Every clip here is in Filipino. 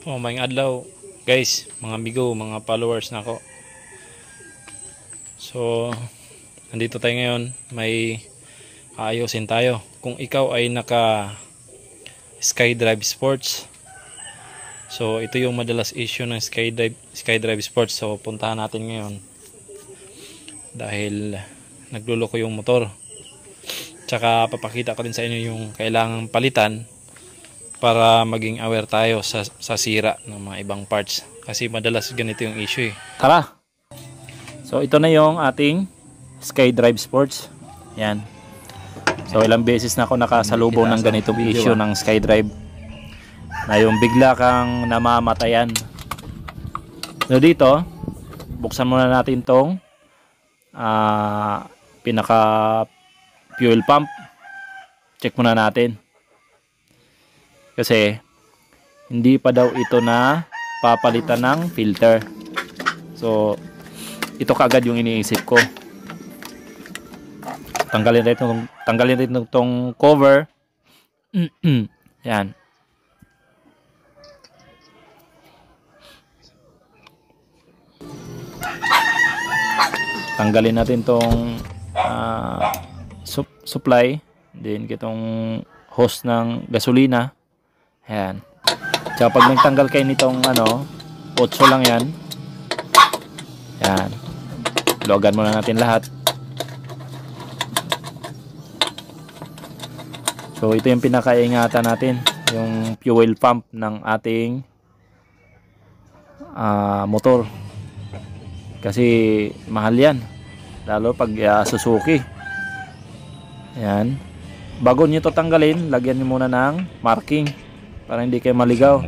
Oh, may adlaw guys, mga amigo, mga followers na ako. So, nandito tayo ngayon, may aayusin tayo. Kung ikaw ay naka Skydrive Sports, so ito yung madalas issue ng Skydrive Sports. So, puntahan natin ngayon dahil nagluloko yung motor. Tsaka papakita ko din sa inyo yung kailangang palitan para maging aware tayo sa sira ng mga ibang parts, kasi madalas ganito yung issue Tara! So ito na yung ating Skydrive Sports. Yan. So ilang beses na ako nakasalubong ng ganitong issue ng Skydrive, na yung bigla kang namamatayan. So dito, buksan muna natin tong pinaka fuel pump. Check muna natin. Kasi hindi pa daw ito na papalitan ng filter. So ito kaagad yung iniisip ko. Tanggalin rin itong cover. Yan. Tanggalin natin itong supply. Then itong hose ng gasolina. Ayan. Tsaka pag nagtanggal kayo nitong 8 lang yan. Ayan. Logan muna natin lahat. So ito yung pinakaingatan natin, yung fuel pump ng ating motor. Kasi mahal yan. Lalo pag Suzuki. Ayan. Bago nyo ito tanggalin, lagyan nyo muna ng marking para hindi kayo maligaw.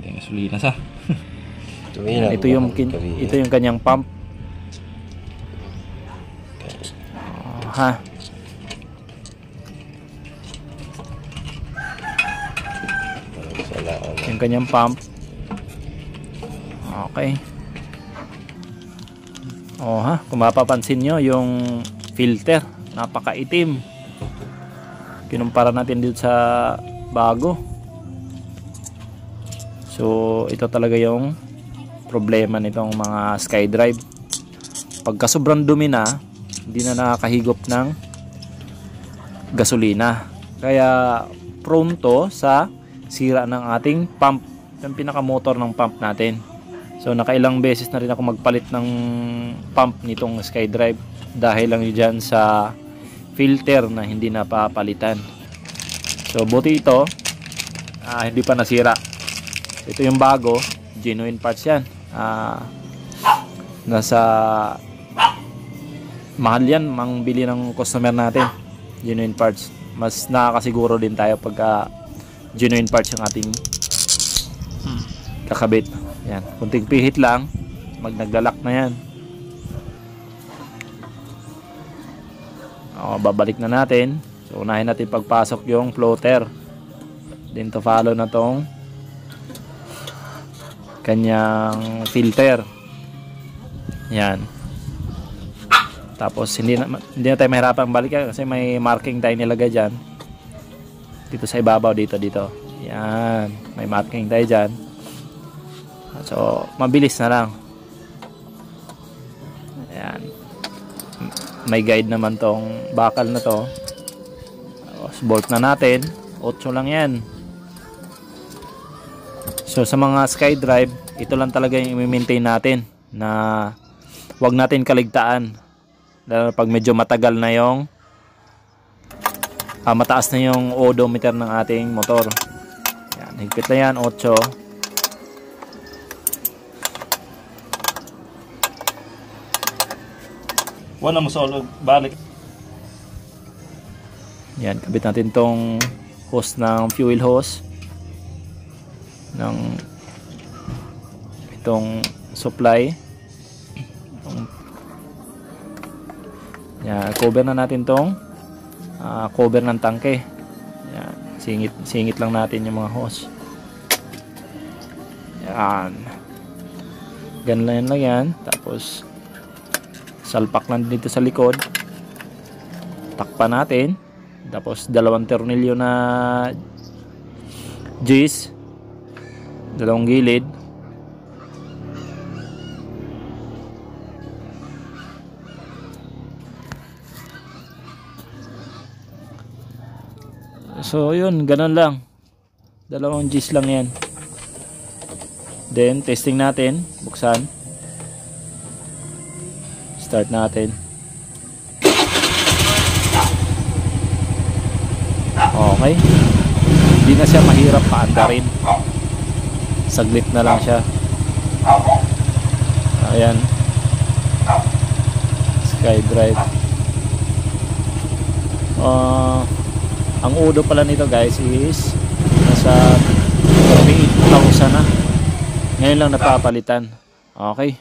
Ito yung kanyang pump. Yung kanyang pump. Okay. Kung mapapansin nyo, yung filter napakaitim. Kinumpara natin dito sa bago. So ito talaga yung problema nitong mga Skydrive. Pagka sobrang dumi na, hindi na nakakahigop ng gasolina. Kaya prone to sa sira ng ating pump, yung pinakamotor ng pump natin. So nakailang beses na rin ako magpalit ng pump nitong Skydrive dahil lang dyan sa filter na hindi na papalitan. So buti ito hindi pa nasira. Ito yung bago, genuine parts yan. Nasa mahal yan mang bili ng customer natin, genuine parts. Mas nakakasiguro din tayo pagka genuine parts yung ating kakabit. Yan, kunting pihit lang, naglalak na yan. Babalik na natin. So unahin natin pagpasok yung floater, then to follow na tong kanyang filter. Yan. Tapos hindi na tayo mahirapan balikan kasi may marking tayo nilagay dyan dito sa ibabaw, dito. Yan, may marking tayo dyan. So mabilis na lang. Ayan. May guide naman tong bakal na to. Tapos bolt na natin. 8 lang yan. So sa mga Skydrive, ito lang talaga yung i-maintain natin, na wag natin kaligtaan. Lalo pag medyo matagal na yung mataas na yung odometer ng ating motor. Yan, higpit na yan, 8. Wala mo solo balik. Yan, kabit natin tong hose ng fuel hose ng itong supply. Yan, cover na natin tong cover ng tangke. Yan, singit lang natin yung mga hose. Yan, ganun lang yan. Tapos salpak lang dito sa likod, takpan natin. Tapos 2 tornilyo na G's, 2 gilid. So yun, ganun lang. 2 Gs lang yan. Then testing natin, buksan. Start natin. Okay. Hindi na siya mahirap paandarin. Saglit na lang siya. Ayan. SkyDrive. Ang udo pala nito guys is nasa 38,000 na. Ngayon lang napapalitan. Okay.